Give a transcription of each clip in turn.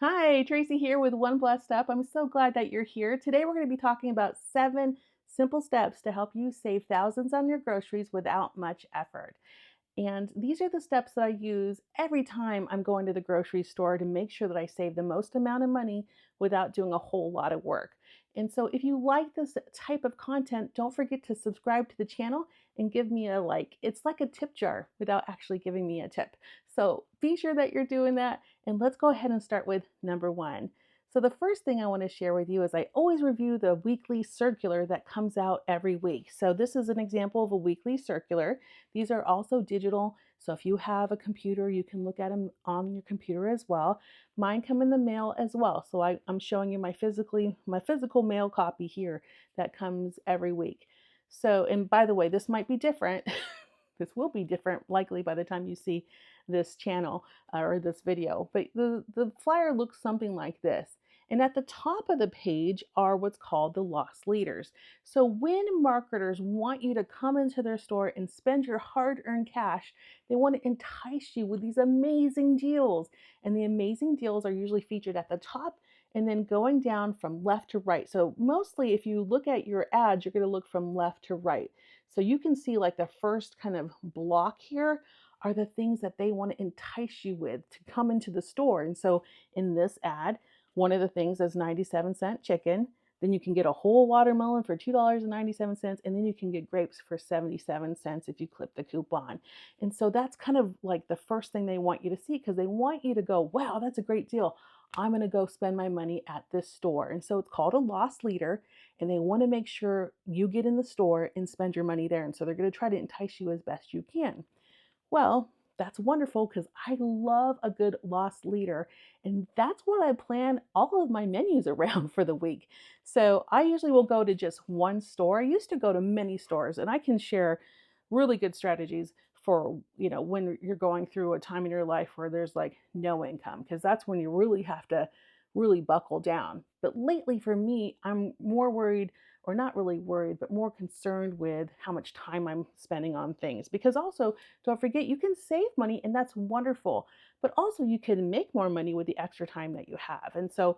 Hi, Tracy here with One Blessed Step. I'm so glad that you're here. Today, we're going to be talking about 7 simple steps to help you save thousands on your groceries without much effort. And these are the steps that I use every time I'm going to the grocery store to make sure that I save the most amount of money without doing a whole lot of work. And so, if you like this type of content, don't forget to subscribe to the channel and give me a like. It's like a tip jar without actually giving me a tip. So, be sure that you're doing that. And let's go ahead and start with number one. So, the first thing I want to share with you is I always review the weekly circular that comes out every week. So, this is an example of a weekly circular. These are also digital. So if you have a computer, you can look at them on your computer as well. Mine come in the mail as well. So I'm showing you my physical mail copy here that comes every week. So, and by the way, this might be different. This will be different likely by the time you see this channel or this video. But the flyer looks something like this. And at the top of the page are what's called the loss leaders. So when marketers want you to come into their store and spend your hard-earned cash, they want to entice you with these amazing deals. And the amazing deals are usually featured at the top and then going down from left to right. So mostly if you look at your ads, you're going to look from left to right. So you can see like the first kind of block here are the things that they want to entice you with to come into the store. And so in this ad, one of the things is 97-cent chicken. Then you can get a whole watermelon for $2.97, and then you can get grapes for 77 cents if you clip the coupon. And so that's kind of like the first thing they want you to see because they want you to go, wow, that's a great deal. I'm going to go spend my money at this store. And so it's called a loss leader, and they want to make sure you get in the store and spend your money there. And so they're going to try to entice you as best you can. Well, that's wonderful because I love a good loss leader. And that's what I plan all of my menus around for the week. So I usually will go to just one store. I used to go to many stores, and I can share really good strategies for, when you're going through a time in your life where there's like no income, because that's when you really have to really buckle down. But lately for me, I'm more worried, or not really worried, but more concerned with how much time I'm spending on things. Because also, don't forget, you can save money and that's wonderful, but also you can make more money with the extra time that you have. And so,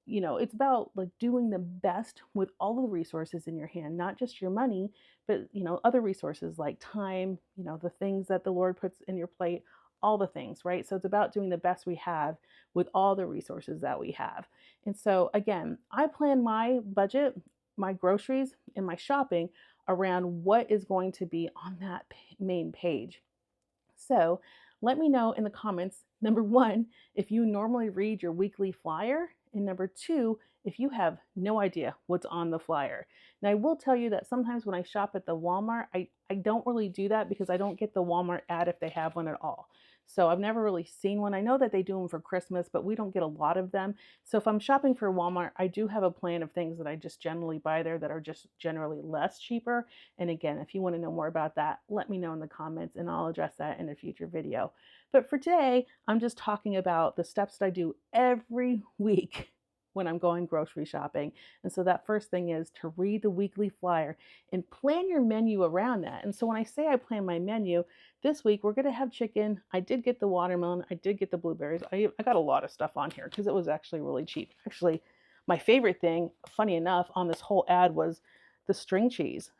it's about like doing the best with all of the resources in your hand, not just your money, but, other resources like time, the things that the Lord puts in your plate, all the things, right? So it's about doing the best we have with all the resources that we have. And so, again, I plan my budget, my groceries, and my shopping around what is going to be on that main page. So let me know in the comments, number one, if you normally read your weekly flyer, and number two, if you have no idea what's on the flyer. Now, I will tell you that sometimes when I shop at the Walmart, I don't really do that because I don't get the Walmart ad if they have one at all. So I've never really seen one. I know that they do them for Christmas, but we don't get a lot of them. So if I'm shopping for Walmart, I do have a plan of things that I just generally buy there that are just generally less cheaper. And again, if you want to know more about that, let me know in the comments and I'll address that in a future video. But for today, I'm just talking about the steps that I do every week when I'm going grocery shopping. And so that first thing is to read the weekly flyer and plan your menu around that. And so when I say I plan my menu, this week we're going to have chicken. I did get the watermelon. I did get the blueberries. I got a lot of stuff on here because it was actually really cheap. Actually, my favorite thing, funny enough, on this whole ad was the string cheese.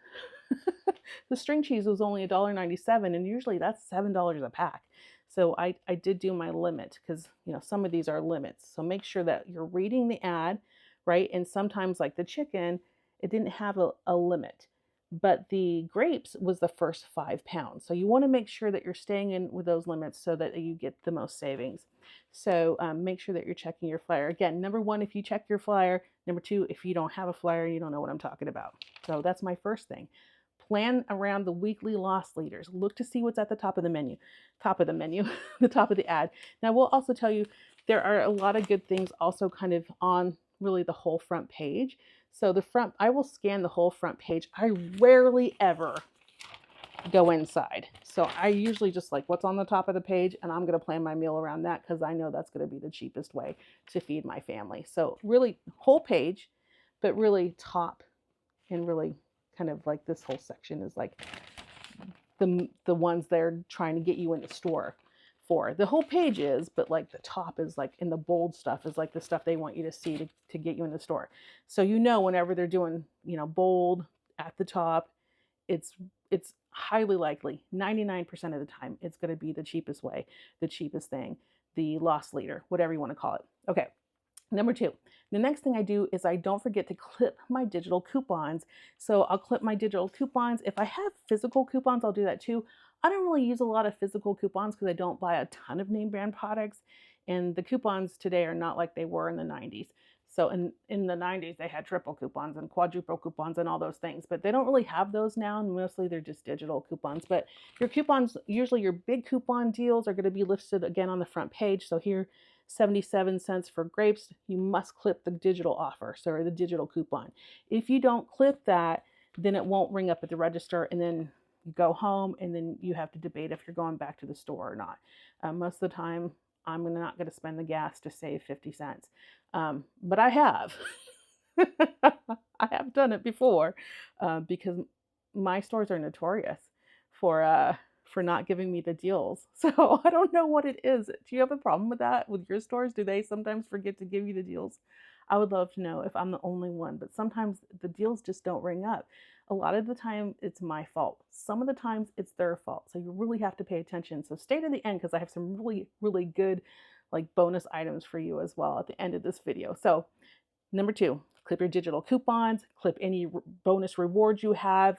The string cheese was only $1.97, and usually that's $7 a pack. So I did do my limit because some of these are limits. So make sure that you're reading the ad, right? And sometimes like the chicken, it didn't have a limit. But the grapes was the first 5 pounds. So you want to make sure that you're staying in with those limits so that you get the most savings. So make sure that you're checking your flyer. Again, number one, if you check your flyer. Number two, if you don't have a flyer, you don't know what I'm talking about. So that's my first thing. Plan around the weekly loss leaders. Look to see what's at the top of the menu, the top of the ad. Now, we'll also tell you there are a lot of good things also kind of on really the whole front page. So the front, I will scan the whole front page. I rarely ever go inside. So I usually just like what's on the top of the page, and I'm going to plan my meal around that because I know that's going to be the cheapest way to feed my family. So really whole page, but really top and really kind of like this whole section is like the ones they're trying to get you in the store for. The whole page is, but like the top is like in the bold stuff is like the stuff they want you to see to get you in the store. So whenever they're doing, bold at the top, it's it's highly likely 99% of the time it's going to be the cheapest way, the cheapest thing, the loss leader, whatever you want to call it. Okay. Number two, the next thing I do is I don't forget to clip my digital coupons. So I'll clip my digital coupons. If I have physical coupons, I'll do that too. I don't really use a lot of physical coupons because I don't buy a ton of name brand products. And the coupons today are not like they were in the 90s. So in the 90s, they had triple coupons and quadruple coupons and all those things, but they don't really have those now. And mostly they're just digital coupons. But your coupons, usually your big coupon deals are going to be listed again on the front page. So here, 77 cents for grapes, you must clip the digital offer, so the digital coupon. If you don't clip that, then it won't ring up at the register, and then you go home and then you have to debate if you're going back to the store or not. Most of the time, I'm not going to spend the gas to save 50 cents. But I have. I have done it before because my stores are notorious for not giving me the deals. So I don't know what it is. Do you have a problem with that with your stores? Do they sometimes forget to give you the deals? I would love to know if I'm the only one, but sometimes the deals just don't ring up. A lot of the time it's my fault. Some of the times it's their fault. So you really have to pay attention. So stay to the end because I have some really, really good like bonus items for you as well at the end of this video. So number two, clip your digital coupons, clip any bonus rewards you have,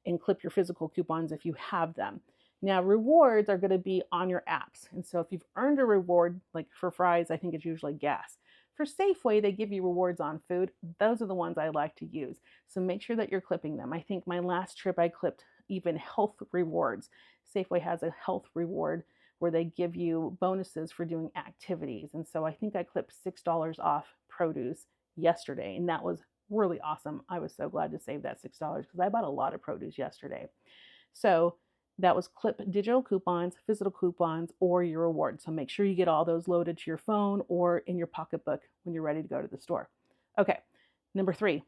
and clip your physical coupons if you have them. Now, rewards are going to be on your apps. And so if you've earned a reward, like for fries, I think it's usually gas. For Safeway, they give you rewards on food. Those are the ones I like to use. So make sure that you're clipping them. I think my last trip I clipped even health rewards. Safeway has a health reward where they give you bonuses for doing activities. And so I think I clipped $6 off produce yesterday, and that was really awesome. I was so glad to save that $6 because I bought a lot of produce yesterday. So that was clip digital coupons, physical coupons, or your rewards. So make sure you get all those loaded to your phone or in your pocketbook when you're ready to go to the store. Okay, number three,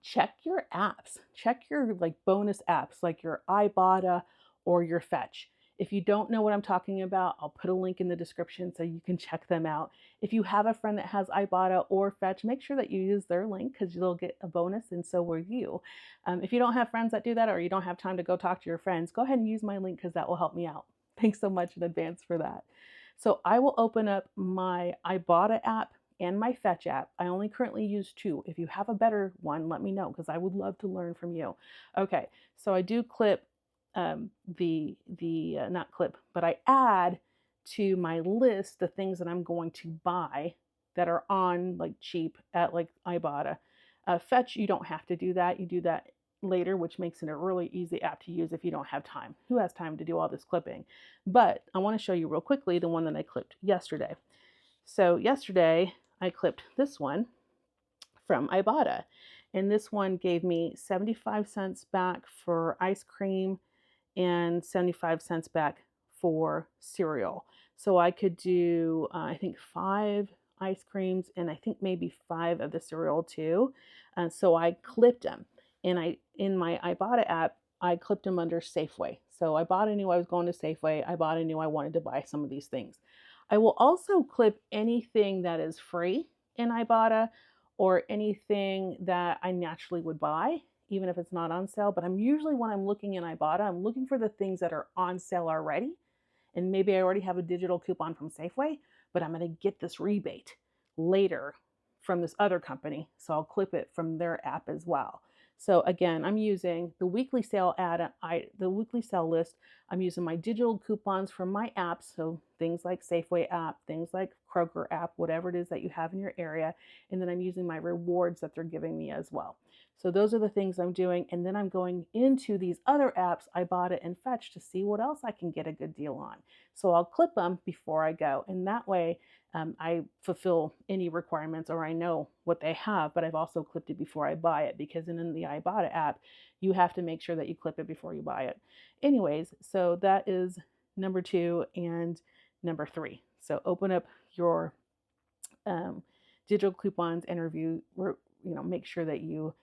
check your apps. Check your like bonus apps like your Ibotta or your Fetch. If you don't know what I'm talking about, I'll put a link in the description so you can check them out. If you have a friend that has Ibotta or Fetch, make sure that you use their link because you'll get a bonus and so will you. If you don't have friends that do that or you don't have time to go talk to your friends, go ahead and use my link because that will help me out. Thanks so much in advance for that. So I will open up my Ibotta app and my Fetch app. I only currently use two. If you have a better one, let me know because I would love to learn from you. Okay, so I do clip not clip, but I add to my list the things that I'm going to buy that are on like cheap at like Ibotta. Fetch, you don't have to do that. You do that later, which makes it a really easy app to use if you don't have time. Who has time to do all this clipping? But I want to show you real quickly the one that I clipped yesterday. So yesterday I clipped this one from Ibotta, and this one gave me 75 cents back for ice cream and 75 cents back for cereal. So I could do, I think 5 ice creams and I think maybe 5 of the cereal too. So I clipped them. And in my Ibotta app, I clipped them under Safeway. So Ibotta knew I was going to Safeway. Ibotta knew I wanted to buy some of these things. I will also clip anything that is free in Ibotta or anything that I naturally would buy, even if it's not on sale. But I'm usually, when I'm looking in Ibotta, I'm looking for the things that are on sale already. And maybe I already have a digital coupon from Safeway, but I'm going to get this rebate later from this other company. So I'll clip it from their app as well. So again, I'm using the weekly sale the weekly sale list. I'm using my digital coupons from my apps. So things like Safeway app, things like Kroger app, whatever it is that you have in your area. And then I'm using my rewards that they're giving me as well. So those are the things I'm doing. And then I'm going into these other apps, Ibotta and Fetch, to see what else I can get a good deal on. So I'll clip them before I go. And that way I fulfill any requirements or I know what they have, but I've also clipped it before I buy it because in the Ibotta app, you have to make sure that you clip it before you buy it. Anyways, so that is number 2 and number 3. So open up your digital coupons and review, make sure that you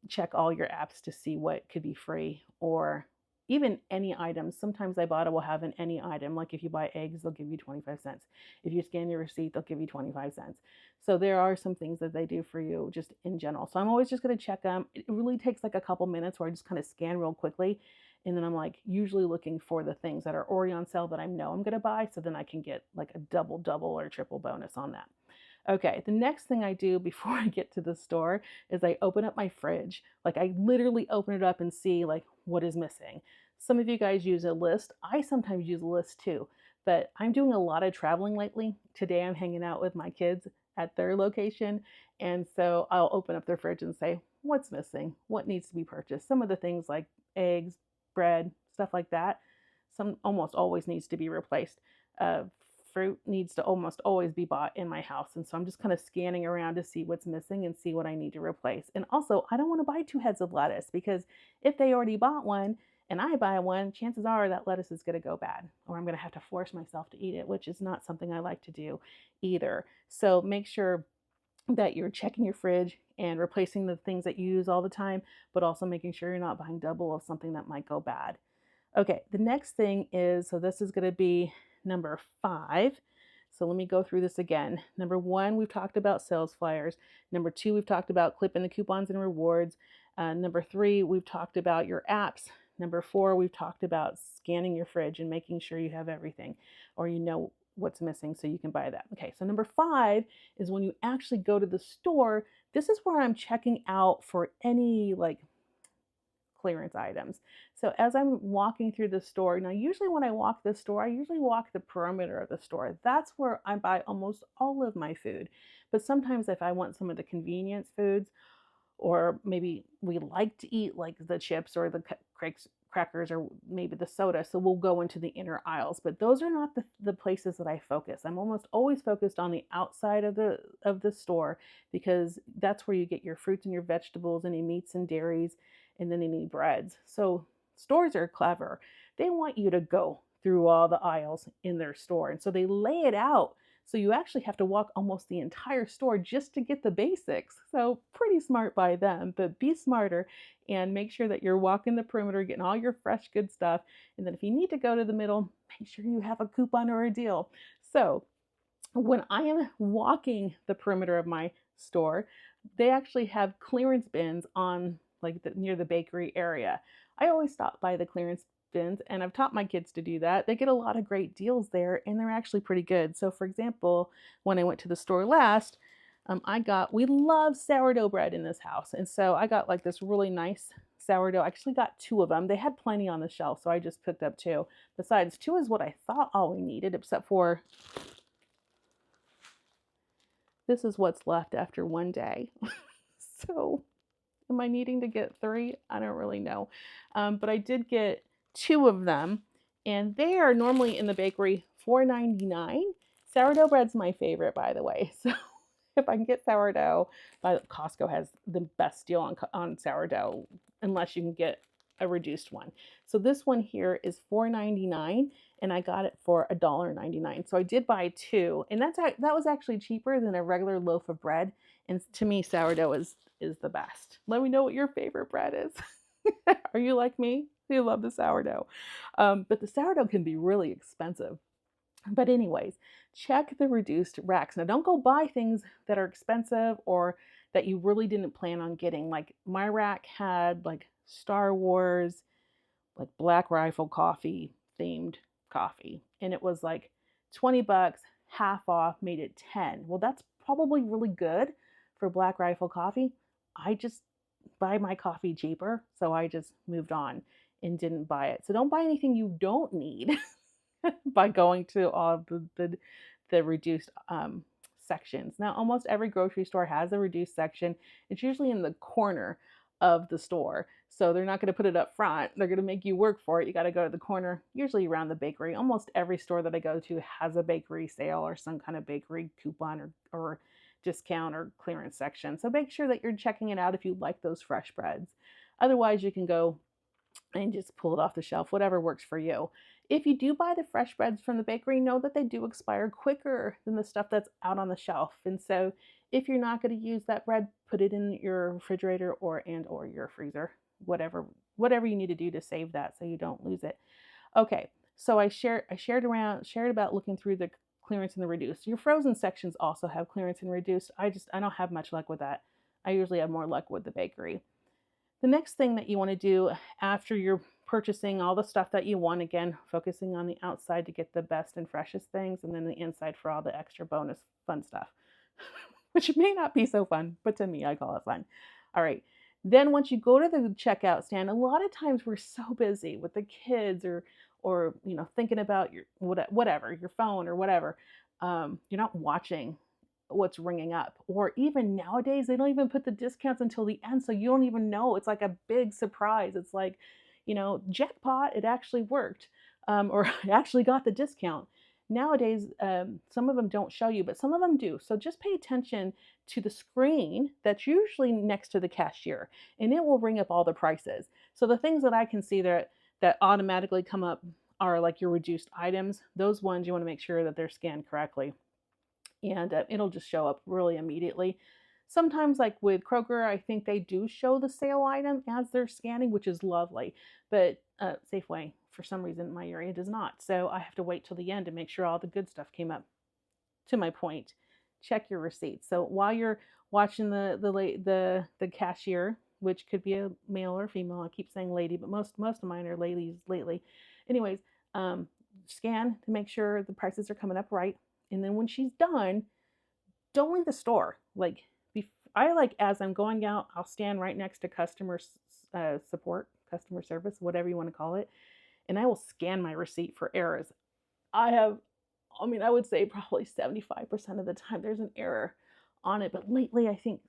check all your apps to see what could be free or even any items. Sometimes Ibotta will have an any item. Like if you buy eggs, they'll give you 25 cents. If you scan your receipt, they'll give you 25 cents. So there are some things that they do for you just in general. So I'm always just going to check them. It really takes like a couple minutes where I just kind of scan real quickly. And then I'm like usually looking for the things that are already on sale that I know I'm going to buy. So then I can get like a double or triple bonus on that. Okay, the next thing I do before I get to the store is I open up my fridge. Like I literally open it up and see like what is missing. Some of you guys use a list. I sometimes use a list too, but I'm doing a lot of traveling lately. Today I'm hanging out with my kids at their location, and so I'll open up their fridge and say, what's missing? What needs to be purchased? Some of the things like eggs, bread, stuff like that, some almost always needs to be replaced. Uh, Fruit needs to almost always be bought in my house. And so I'm just kind of scanning around to see what's missing and see what I need to replace. And also, I don't want to buy 2 heads of lettuce because if they already bought one and I buy one, chances are that lettuce is going to go bad or I'm going to have to force myself to eat it, which is not something I like to do either. So make sure that you're checking your fridge and replacing the things that you use all the time, but also making sure you're not buying double of something that might go bad. Okay, the next thing is, so this is going to be number 5. So let me go through this again. Number 1, we've talked about sales flyers. Number 2, we've talked about clipping the coupons and rewards. Number 3, we've talked about your apps. Number 4, we've talked about scanning your fridge and making sure you have everything or you know what's missing so you can buy that. Okay, so number 5 is when you actually go to the store. This is where I'm checking out for any like clearance items. So as I'm walking through the store, now usually when I walk the store, I usually walk the perimeter of the store. That's where I buy almost all of my food. But sometimes if I want some of the convenience foods, or maybe we like to eat like the chips or the crackers or maybe the soda, so we'll go into the inner aisles, but those are not the places that I focus. I'm almost always focused on the outside of the store because that's where you get your fruits and your vegetables, any meats and dairies, and then any breads. So stores are clever. They want you to go through all the aisles in their store, and so they lay it out so you actually have to walk almost the entire store just to get the basics. So pretty smart by them, but be smarter and make sure that you're walking the perimeter, getting all your fresh, good stuff. And then if you need to go to the middle, make sure you have a coupon or a deal. So when I am walking the perimeter of my store, they actually have clearance bins on like near the bakery area. I always stop by the clearance bins and I've taught my kids to do that. They get a lot of great deals there and they're actually pretty good. So for example, when I went to the store last, we love sourdough bread in this house. And so I got like this really nice sourdough. I actually got 2 of them. They had plenty on the shelf, so I just picked up 2. Besides, 2 is what I thought all we needed, except for this is what's left after one day. So am I needing to get 3? I don't really know. But I did get 2 of them, and they are normally in the bakery $4.99. Sourdough bread's my favorite, by the way. So if I can get sourdough, Costco has the best deal on sourdough, unless you can get a reduced one. So this one here is $4.99 and I got it for $1.99. So I did buy 2, and that was actually cheaper than a regular loaf of bread. And to me, sourdough is the best. Let me know what your favorite bread is. Are you like me? You love the sourdough. But the sourdough can be really expensive. But anyways, check the reduced racks. Now don't go buy things that are expensive or that you really didn't plan on getting. Like my rack had like Star Wars, like Black Rifle coffee themed coffee. And it was like 20 bucks, half off, made it 10. Well, that's probably really good for Black Rifle coffee. I just buy my coffee cheaper, so I just moved on and didn't buy it. So don't buy anything you don't need by going to all the reduced sections. Now, almost every grocery store has a reduced section. It's usually in the corner of the store. So they're not going to put it up front. They're going to make you work for it. You got to go to the corner, usually around the bakery. Almost every store that I go to has a bakery sale or some kind of bakery coupon or discount or clearance section. So make sure that you're checking it out if you like those fresh breads. Otherwise, you can go and just pull it off the shelf, whatever works for you. If you do buy the fresh breads from the bakery, know that they do expire quicker than the stuff that's out on the shelf. And so if you're not going to use that bread, put it in your refrigerator or your freezer, whatever whatever you need to do to save that so you don't lose it. Okay, so I shared about looking through the clearance and the reduced. Your frozen sections also have clearance and reduced. I don't have much luck with that. I usually have more luck with the bakery. The next thing that you want to do after you're purchasing all the stuff that you want, again, focusing on the outside to get the best and freshest things, and then the inside for all the extra bonus fun stuff, which may not be so fun, but to me, I call it fun. All right. Then once you go to the checkout stand, a lot of times we're so busy with the kids or thinking about your whatever, your phone or whatever. You're not watching what's ringing up. Or even nowadays, they don't even put the discounts until the end, so you don't even know. It's like a big surprise. It's like, jackpot, it actually worked, or I actually got the discount. Nowadays, some of them don't show you, but some of them do. So just pay attention to the screen that's usually next to the cashier, and it will ring up all the prices. So the things that I can see there that automatically come up are like your reduced items. Those ones you want to make sure that they're scanned correctly, and it'll just show up really immediately. Sometimes, like with Kroger, I think they do show the sale item as they're scanning, which is lovely. But Safeway, for some reason, in my area does not. So I have to wait till the end to make sure all the good stuff came up. To my point, check your receipts. So while you're watching the cashier, which could be a male or female, I keep saying lady, but most of mine are ladies lately. Anyways, um, scan to make sure the prices are coming up right, and then when she's done, don't leave the store. Like, I like as I'm going out, I'll stand right next to support, customer service, whatever you want to call it, and I will scan my receipt for errors. I have, I mean, I would say probably 75% of the time there's an error on it. But lately, I think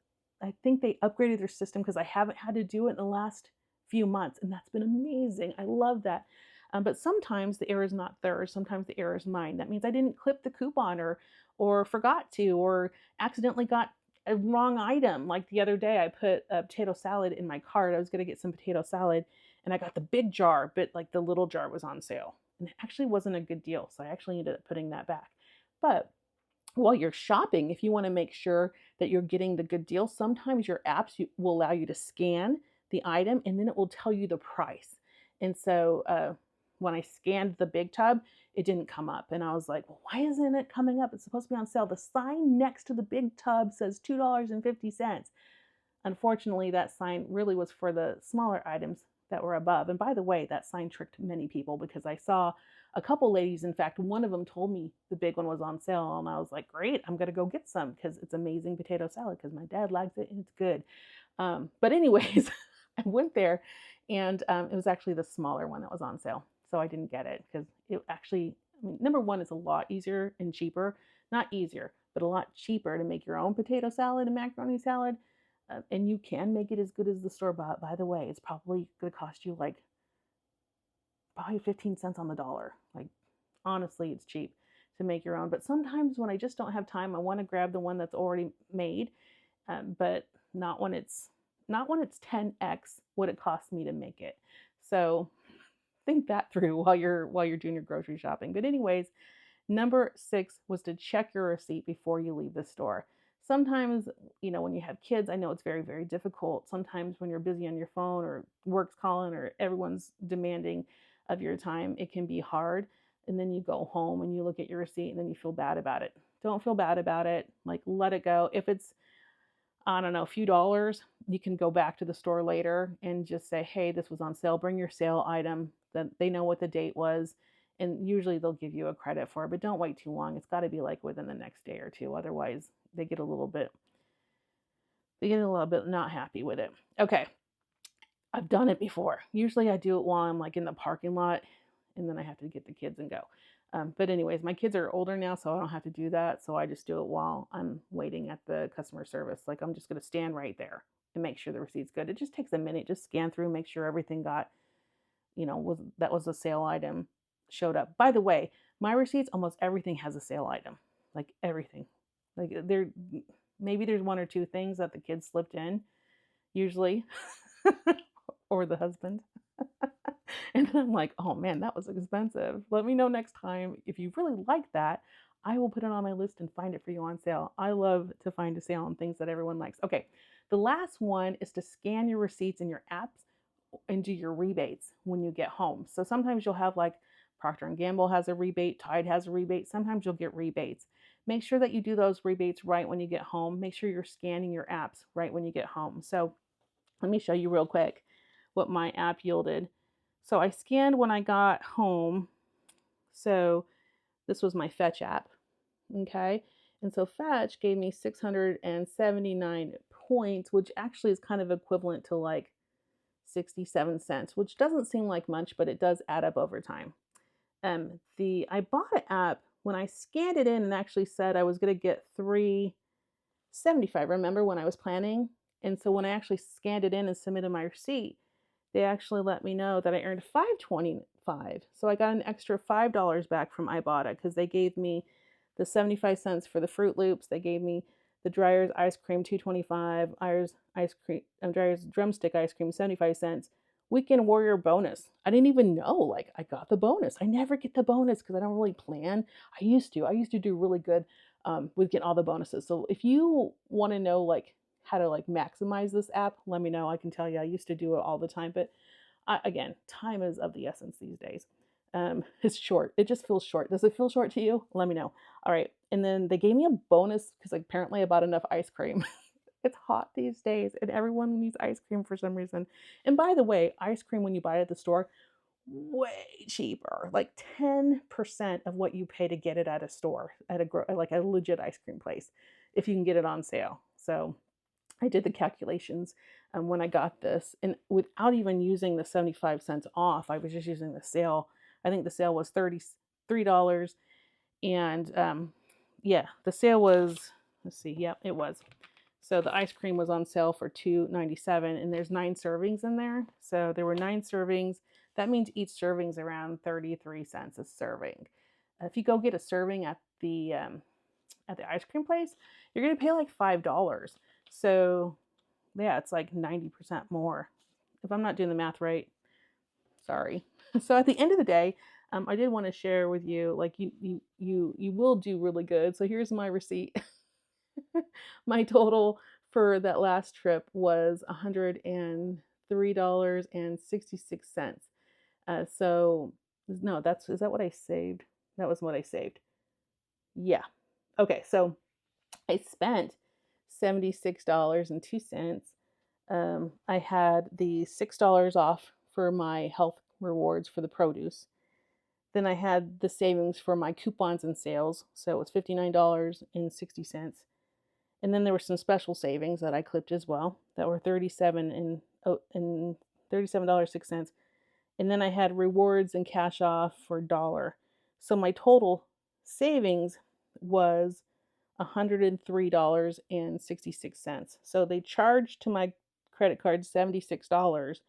they upgraded their system because I haven't had to do it in the last few months, and that's been amazing. I love that. But sometimes the error is not theirs. Sometimes the error is mine. That means I didn't clip the coupon or forgot to or accidentally got a wrong item. Like the other day, I put a potato salad in my cart. I was going to get some potato salad, and I got the big jar, but like the little jar was on sale, and it actually wasn't a good deal. So I actually ended up putting that back. But while you're shopping, if you want to make sure that you're getting the good deal, sometimes your apps will allow you to scan the item and then it will tell you the price. And so when I scanned the big tub, it didn't come up. And I was like, well, why isn't it coming up? It's supposed to be on sale. The sign next to the big tub says $2.50. Unfortunately, that sign really was for the smaller items that were above. And by the way, that sign tricked many people because I saw a couple ladies. In fact, one of them told me the big one was on sale, and I was like, great, I'm going to go get some because it's amazing potato salad because my dad likes it and it's good. But, anyways, I went there, and it was actually the smaller one that was on sale. So I didn't get it because it actually, I mean, number one, it's a lot easier and cheaper. Not easier, but a lot cheaper to make your own potato salad and macaroni salad. And you can make it as good as the store bought, by the way. It's probably going to cost you like probably 15 cents on the dollar. Like, honestly, it's cheap to make your own. But sometimes when I just don't have time, I want to grab the one that's already made, but not when it's 10x what it costs me to make it. So think that through while you're doing your grocery shopping. But anyways, number 6 was to check your receipt before you leave the store. Sometimes, when you have kids, I know it's very, very difficult. Sometimes when you're busy on your phone or work's calling or everyone's demanding of your time, it can be hard. And then you go home and you look at your receipt and then you feel bad about it. Don't feel bad about it. Like, let it go. If it's, I don't know, a few dollars, you can go back to the store later and just say, hey, this was on sale. Bring your sale item that they know what the date was. And usually they'll give you a credit for it, but don't wait too long. It's got to be like within the next day or two. Otherwise, they get a little bit not happy with it. Okay. I've done it before. Usually I do it while I'm like in the parking lot and then I have to get the kids and go. But anyways, my kids are older now, so I don't have to do that. So I just do it while I'm waiting at the customer service. Like, I'm just going to stand right there and make sure the receipt's good. It just takes a minute. Just scan through, make sure everything was a sale item showed up. By the way, my receipts, almost everything has a sale item. Like, everything. Like, maybe there's one or two things that the kids slipped in, usually, or the husband. And then I'm like, oh man, that was expensive. Let me know next time if you really like that. I will put it on my list and find it for you on sale. I love to find a sale on things that everyone likes. Okay, the last one is to scan your receipts in your apps and do your rebates when you get home. So sometimes you'll have like Procter and Gamble has a rebate, Tide has a rebate. Sometimes you'll get rebates. Make sure that you do those rebates right when you get home. Make sure you're scanning your apps right when you get home. So let me show you real quick what my app yielded. So I scanned when I got home. So this was my Fetch app. Okay. And so Fetch gave me 679 points, which actually is kind of equivalent to like 67 cents, which doesn't seem like much, but it does add up over time. The Ibotta app, when I scanned it in and actually said I was going to get 375, remember when I was planning? And so when I actually scanned it in and submitted my receipt, they actually let me know that I earned 525. So I got an extra $5 back from Ibotta because they gave me the 75 cents for the Fruit Loops. They gave me the Dreyer's ice cream 225, Dreyer's drumstick ice cream 75 cents. Weekend Warrior bonus. I didn't even know like I got the bonus. I never get the bonus because I don't really plan. I used to. I used to do really good with getting all the bonuses. So if you want to know like how to like maximize this app, let me know. I can tell you I used to do it all the time, but again, time is of the essence these days. It's short. It just feels short. Does it feel short to you? Let me know. All right. And then they gave me a bonus because like, apparently I bought enough ice cream. It's hot these days and everyone needs ice cream for some reason. And by the way, ice cream when you buy it at the store, way cheaper, like 10% of what you pay to get it at a store, at like a legit ice cream place, if you can get it on sale. So I did the calculations when I got this, and without even using the 75 cents off, I was just using the sale. I think the sale was $33, and yeah, the sale was. Let's see, yeah, it was. So the ice cream was on sale for $2.97, and there's 9 servings in there. So there were 9 servings. That means each serving's around 33 cents a serving. If you go get a serving at the ice cream place, you're gonna pay like $5. So yeah, it's like 90% more. If I'm not doing the math right, sorry. So at the end of the day, I did want to share with you, like you will do really good. So here's my receipt. My total for that last trip was $103.66. So no, is that what I saved? That was what I saved. Yeah. Okay, so I spent $76.02. I had the $6 off for my health rewards for the produce. Then I had the savings for my coupons and sales, so it was $59.60. And then there were some special savings that I clipped as well that were 37 and $37.06. And then I had rewards and cash off for a dollar. So my total savings was $103.66. So they charged to my credit card $76,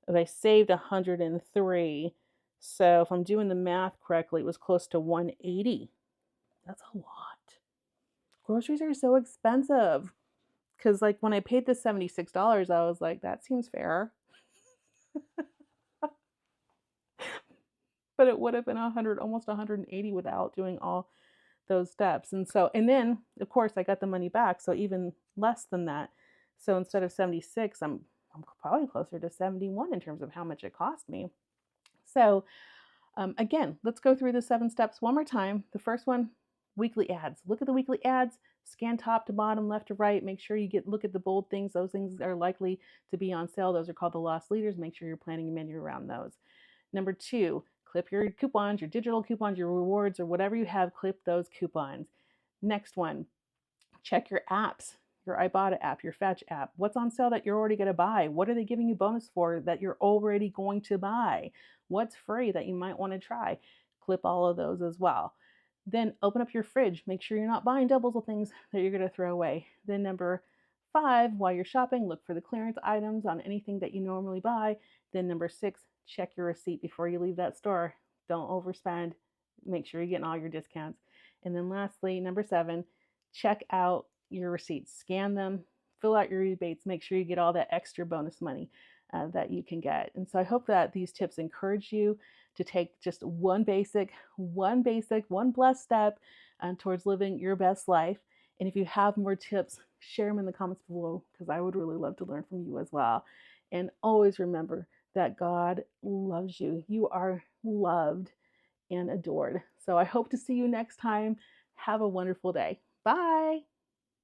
but I saved $103. So if I'm doing the math correctly, it was close to $180. That's a lot. Groceries are so expensive. Because like when I paid the $76, I was like, that seems fair. But it would have been 100, almost 180 without doing all those steps. And then of course I got the money back, so even less than that. So instead of 76, I'm probably closer to 71 in terms of how much it cost me. So again, let's go through the 7 steps one more time. The first one, weekly ads. Look at the weekly ads, scan top to bottom, left to right. Make sure you look at the bold things. Those things are likely to be on sale. Those are called the loss leaders. Make sure you're planning a menu around those. Number 2, clip your coupons, your digital coupons, your rewards, or whatever you have, clip those coupons. Next one, check your apps, your Ibotta app, your Fetch app. What's on sale that you're already going to buy? What are they giving you bonus for that you're already going to buy? What's free that you might want to try? Clip all of those as well. Then open up your fridge. Make sure you're not buying doubles of things that you're going to throw away. Then number 5, while you're shopping, look for the clearance items on anything that you normally buy. Then number 6, check your receipt before you leave that store. Don't overspend. Make sure you're getting all your discounts. And then lastly, number 7, check out your receipts. Scan them, fill out your rebates, make sure you get all that extra bonus money that you can get. And so I hope that these tips encourage you to take just one blessed step towards living your best life. And if you have more tips, share them in the comments below because I would really love to learn from you as well. And always remember that God loves you. You are loved and adored. So I hope to see you next time. Have a wonderful day. Bye.